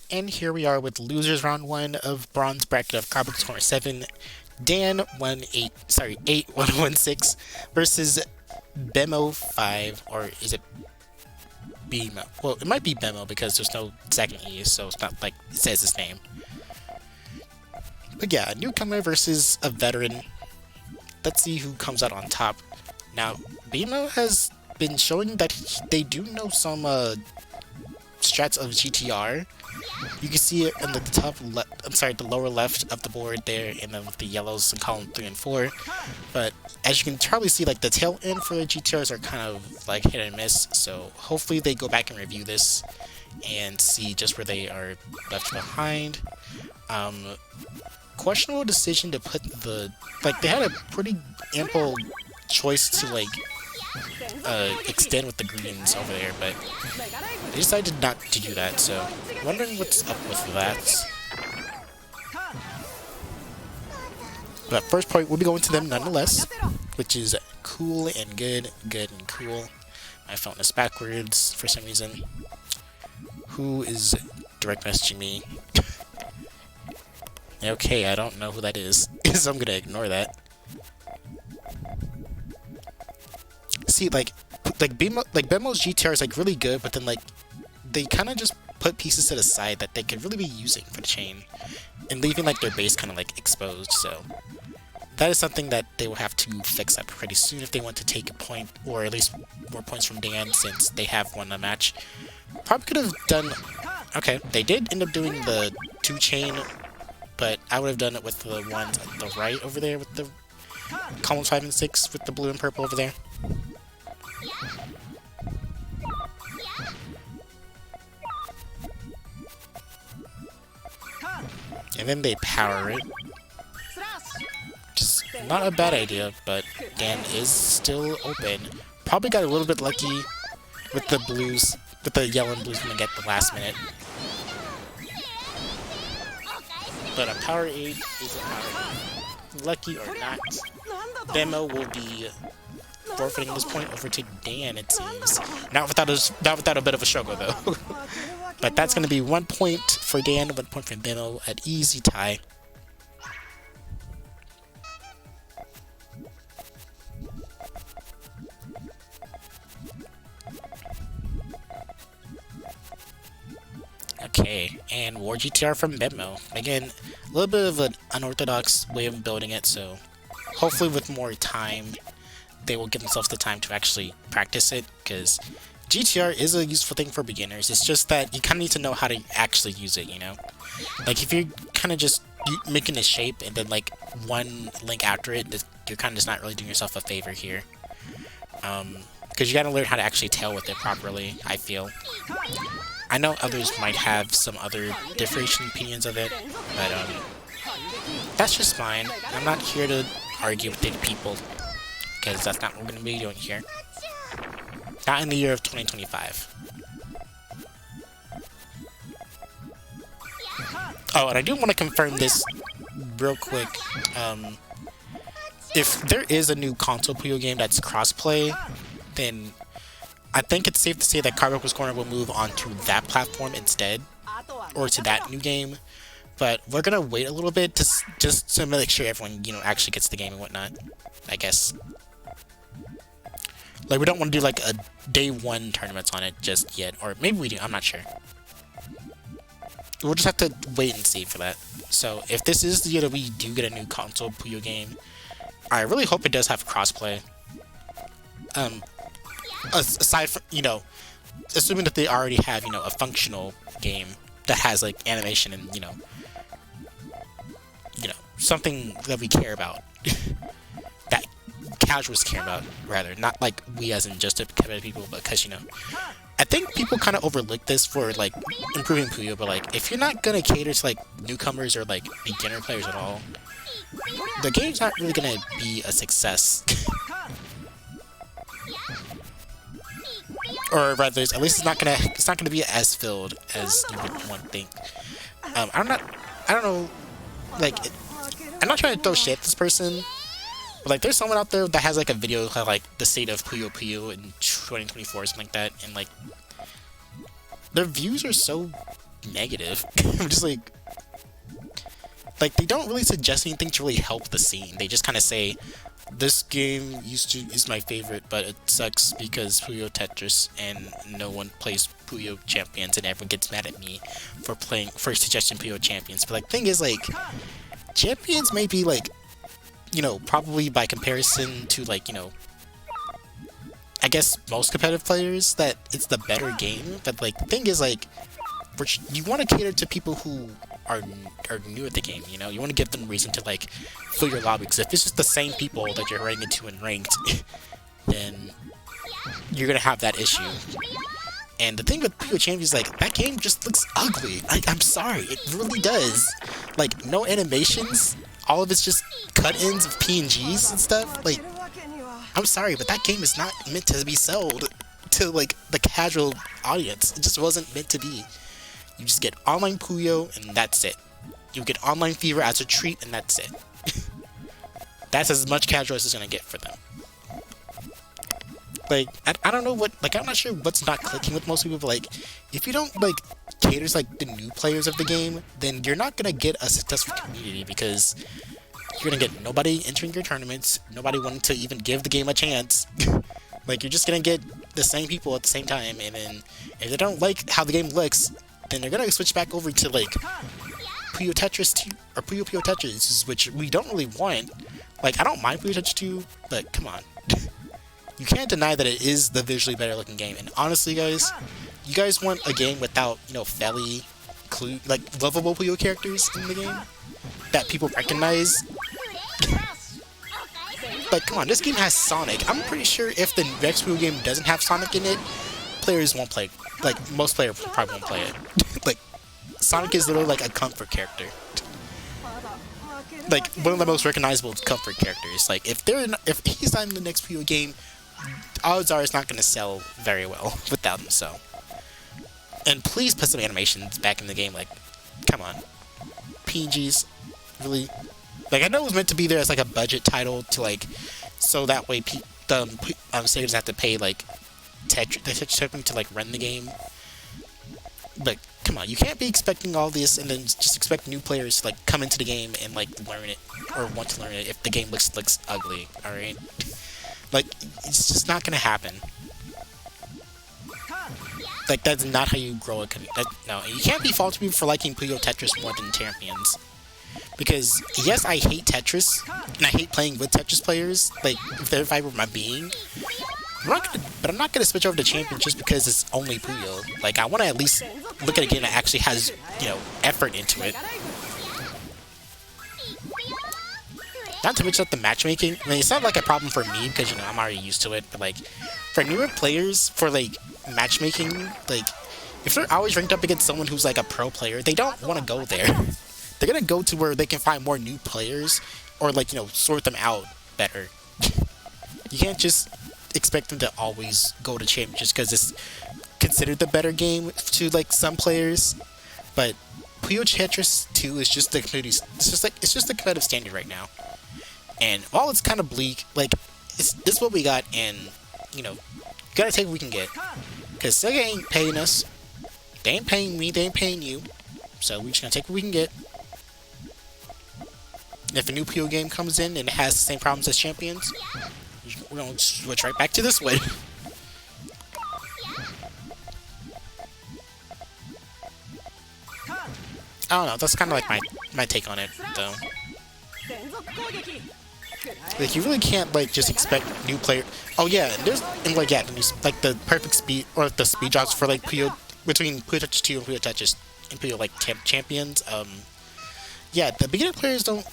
And here we are with losers round 1 of bronze bracket of Carbuncle Corner 7, Dan8116 versus Bemo5, or is it Bemo? Well, it might be Bemo because there's no second E, so it's not like it says his name. But yeah, a newcomer versus a veteran. Let's see who comes out on top. Now, Bemo has been showing that they do know some strats of GTR. You can see it in the the lower left of the board there, and then with the yellows in column 3 and 4. But as you can probably see, like the tail end for the GTRs are kind of like hit and miss. So hopefully they go back and review this and see just where they are left behind. Questionable decision to put they had a pretty ample choice to extend with the greens over there, but they decided not to do that, so wondering what's up with that. But first point, we'll be going to them nonetheless, which is cool and good and cool. My phone is backwards for some reason. Who is direct messaging me? Okay, I don't know who that is, so I'm gonna ignore that. See, Bemo's GTR is really good, but then they kind of just put pieces to the side that they could really be using for the chain, and leaving their base kind of exposed. So that is something that they will have to fix up pretty soon if they want to take a point, or at least more points from Dan, since they have won the match. Probably could have done. Okay, they did end up doing the 2 chain, but I would have done it with the ones on the right over there, with the columns 5 and 6 with the blue and purple over there. And then they power it. Just not a bad idea, but Dan is still open. Probably got a little bit lucky with the blues, with the yellow and blues gonna get the last minute. But a power 8 is a power 8. Lucky or not, Bemo will be forfeiting this point over to Dan, it seems. Not without a bit of a struggle, though. But that's going to be 1 point for Dan, 1 point for Bemo, an easy tie. Okay, and War GTR from Bemo. Again, a little bit of an unorthodox way of building it, so hopefully with more time, they will give themselves the time to actually practice it, because GTR is a useful thing for beginners. It's just that you kind of need to know how to actually use it, you know? If you're kind of just making a shape and then one link after it, you're kind of just not really doing yourself a favor here. Because you gotta learn how to actually tail with it properly, I feel. I know others might have some other differentiating opinions of it, but that's just fine. I'm not here to argue with other people, because that's not what we're going to be doing here. Not in the year of 2025. Oh, and I do want to confirm this real quick. If there is a new console Puyo game that's crossplay, then I think it's safe to say that Carbuncle's Corner will move on to that platform instead, or to that new game. But we're gonna wait a little bit just to make sure everyone actually gets the game and whatnot, I guess. We don't want to do a day 1 tournaments on it just yet, or maybe we do. I'm not sure. We'll just have to wait and see for that. So if this is the year that we do get a new console Puyo game, I really hope it does have crossplay. Aside from, assuming that they already have, a functional game that has animation and, something that we care about. That casuals care about, rather. Not we as in just to competitive people, but because, I think people kind of overlook this for, improving Puyo, but, if you're not gonna cater to, newcomers or, beginner players at all, the game's not really gonna be a success. Or rather, at least it's not gonna be as filled as you would want to think. I don't know, I'm not trying to throw shade at this person, but there's someone out there that has a video of the state of Puyo Puyo in 2024 or something like that, and their views are so negative. I'm just like they don't really suggest anything to really help the scene. They just kind of say, this game is my favorite, but it sucks because Puyo Tetris and no one plays Puyo Champions, and everyone gets mad at me for suggesting Puyo Champions. But like, thing is, like, Champions may be like, you know, probably by comparison to like, you know, I guess most competitive players, that it's the better game. But like, the thing is, like, you want to cater to people who are new at the game, you know? You want to give them a reason to, like, fill your lobby, because if it's just the same people that you're running into in ranked, then you're gonna have that issue. And the thing with Puyo Champions, like, that game just looks ugly. I'm sorry, it really does. Like, no animations, all of it's just cut-ins of PNGs and stuff. Like, I'm sorry, but that game is not meant to be sold to, like, the casual audience. It just wasn't meant to be. You just get online Puyo, and that's it. You get online Fever as a treat, and that's it. That's as much casual as it's gonna get for them. Like, I don't know what, like, I'm not sure what's not clicking with most people, but, like, if you don't, like, cater to, like, the new players of the game, then you're not gonna get a successful community, because you're gonna get nobody entering your tournaments, nobody wanting to even give the game a chance. Like, you're just gonna get the same people at the same time, and then if they don't like how the game looks, then they're gonna switch back over to, like, Puyo Tetris 2, or Puyo Puyo Tetris, which we don't really want. Like, I don't mind Puyo Tetris 2, but come on. You can't deny that it is the visually better looking game. And honestly, guys, you guys want a game without, you know, fairly, like, lovable Puyo characters in the game that people recognize? Like, come on, this game has Sonic. I'm pretty sure if the next Puyo game doesn't have Sonic in it, players won't play. Like, most players probably won't play it. Like, Sonic is literally like a comfort character. Like, one of the most recognizable comfort characters. Like, if he's not in the next Puyo game, odds are it's not going to sell very well without him, so. And please put some animations back in the game, like, come on. PNGs, really? Like, I know it was meant to be there as, like, a budget title to, like, so that way Sega doesn't have to pay, like, Tetris to, like, run the game. But, come on, you can't be expecting all this and then just expect new players to, like, come into the game and, like, learn it, or want to learn it if the game looks ugly, alright? Like, it's just not gonna happen. Like, that's not how you grow a community. No, you can't be faulting people for liking Puyo Tetris more than Champions. Because, yes, I hate Tetris, and I hate playing with Tetris players, like, if I were my being. But I'm not gonna switch over to Champions just because it's only Puyo. Like, I want to at least look at a game that actually has, you know, effort into it. Not to mention the matchmaking. I mean, it's not like a problem for me because, you know, I'm already used to it. But, like, for newer players, for, like, matchmaking, like, if they're always ranked up against someone who's, like, a pro player, they don't want to go there. They're gonna go to where they can find more new players, or, like, you know, sort them out better. You can't just expect them to always go to Champions just because it's considered the better game to, like, some players. But Puyo Tetris 2 is just the community. It's just the competitive standard right now. And while it's kind of bleak, like, this is what we got, and, you know, gotta take what we can get. Because Sega ain't paying us. They ain't paying me, they ain't paying you. So we just gotta take what we can get. If a new Puyo game comes in and it has the same problems as Champions, we're gonna switch right back to this one. I don't know, that's kind of like my take on it, though. Like, you really can't, like, just expect new player. Oh yeah, like the perfect speed, or the speed drops for, like, Puyo, between Puyo Tetris 2 and Puyo Tetris and Puyo, like, Champions. Yeah, the beginner players don't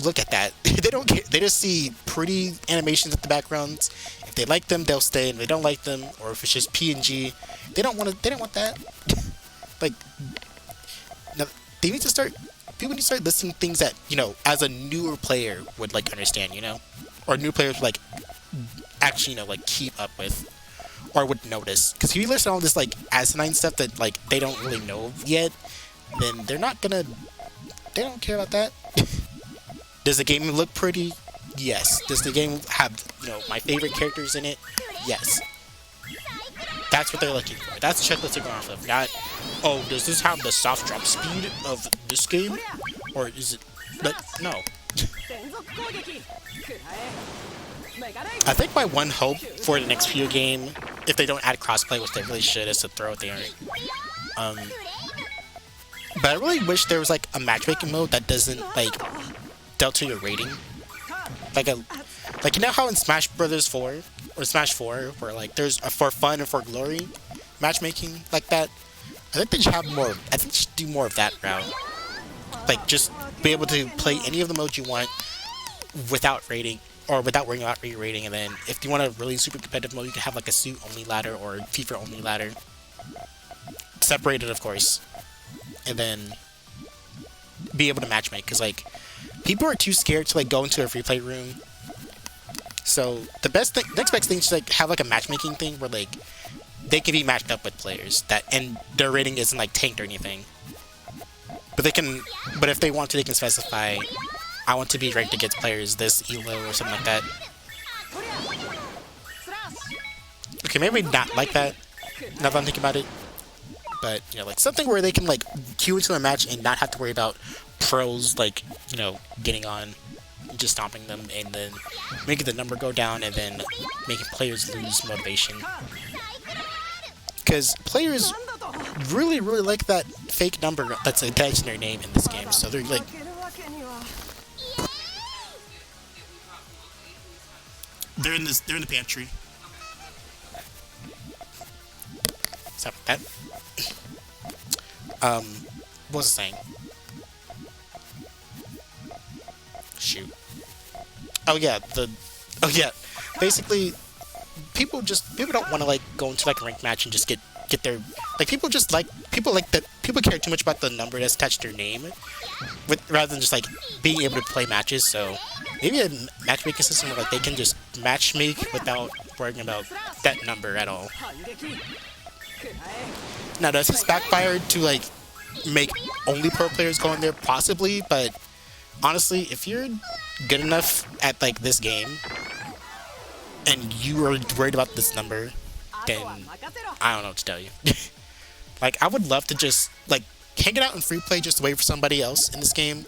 look at that. They don't care. They just see pretty animations at the backgrounds. If they like them, they'll stay. And if they don't like them, or if it's just PNG, they don't want that. Like, no, they need to start. People need to start listing things that, you know, as a newer player would, like, understand, you know, or new players would, like, actually, you know, like, keep up with, or would notice. Because if you list all this, like, asinine stuff that, like, they don't really know yet, then they're not gonna. They don't care about that. Does the game look pretty? Yes. Does the game have, you know, my favorite characters in it? Yes. That's what they're looking for. That's the checklist they're going off of. Not Oh, does this have the soft drop speed of this game? Or is it... No. I think my one hope for the next Puyo game, if they don't add crossplay, which they really should, is to throw it there. But I really wish there was like a matchmaking mode that doesn't like delta your rating. Like you know how in Smash Brothers 4 or Smash 4, where like there's a for fun and for glory matchmaking like that. I think they should have more. I think they should do more of that route. Like just be able to play any of the modes you want without rating or without worrying about your rating. And then if you want a really super competitive mode, you can have like a suit only ladder or FIFA only ladder, separated of course. And then be able to matchmake, because like people are too scared to like go into a free play room. So the next best thing is like have like a matchmaking thing where like they can be matched up with players that and their rating isn't like tanked or anything. But if they want to, they can specify, I want to be ranked against players this elo or something like that. Okay, maybe not like that. Now that I'm thinking about it. But, you know, like something where they can like queue into a match and not have to worry about pros like, you know, getting on, just stomping them and then making the number go down and then making players lose motivation. Because players really like that fake number that's attached to their name in this game, so they're like... They're in the pantry. Stop that. What was I saying? Shoot. Oh yeah, basically, people don't want to like go into like a ranked match and just get their like people care too much about the number that's attached to their name, rather than just like being able to play matches. So maybe a matchmaking system where like they can just matchmake without worrying about that number at all. Now, does this backfire to like make only pro players go in there? Possibly, but honestly, if you're good enough at like this game and you are worried about this number, then I don't know what to tell you. Like, I would love to just like hang it out in free play, just wait for somebody else in this game.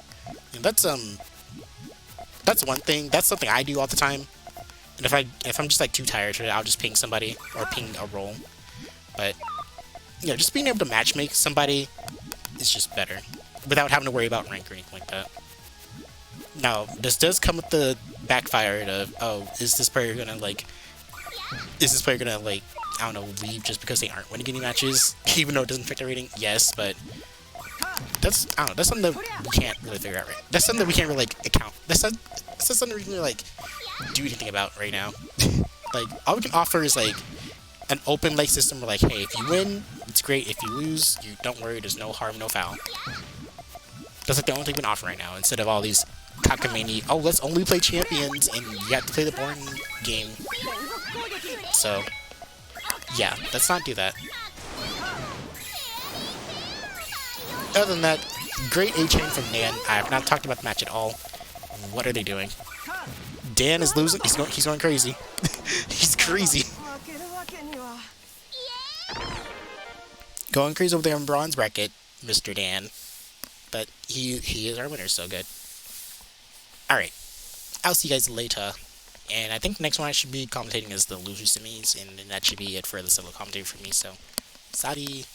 And that's one thing. That's something I do all the time. And if I'm just like too tired for it, I'll just ping somebody or ping a role. But you know, just being able to matchmake somebody is just better without having to worry about rank or anything like that. Now, this does come with the backfire of, oh, is this player gonna like, I don't know, leave just because they aren't winning any matches, even though it doesn't affect their rating? Yes, but that's, I don't know, that's something that we can't really figure out right. That's something that we can't really like account. That's something we can really like do anything about right now. Like, all we can offer is like an open like system where like, hey, if you win, it's great. If you lose, you don't worry. There's no harm, no foul. That's like the only thing we can offer right now, instead of all these cockamamie, oh, let's only play champions and you have to play the boring game. So, yeah, let's not do that. Other than that, great A-chain from Dan. I have not talked about the match at all. What are they doing? Dan is losing. He's going crazy. He's crazy. Going crazy over there in bronze bracket, Mr. Dan. But he is our winner, so good. Alright. I'll see you guys later. And I think the next one I should be commentating is the loser semis, and that should be it for the solo commentary for me, so... Sorry.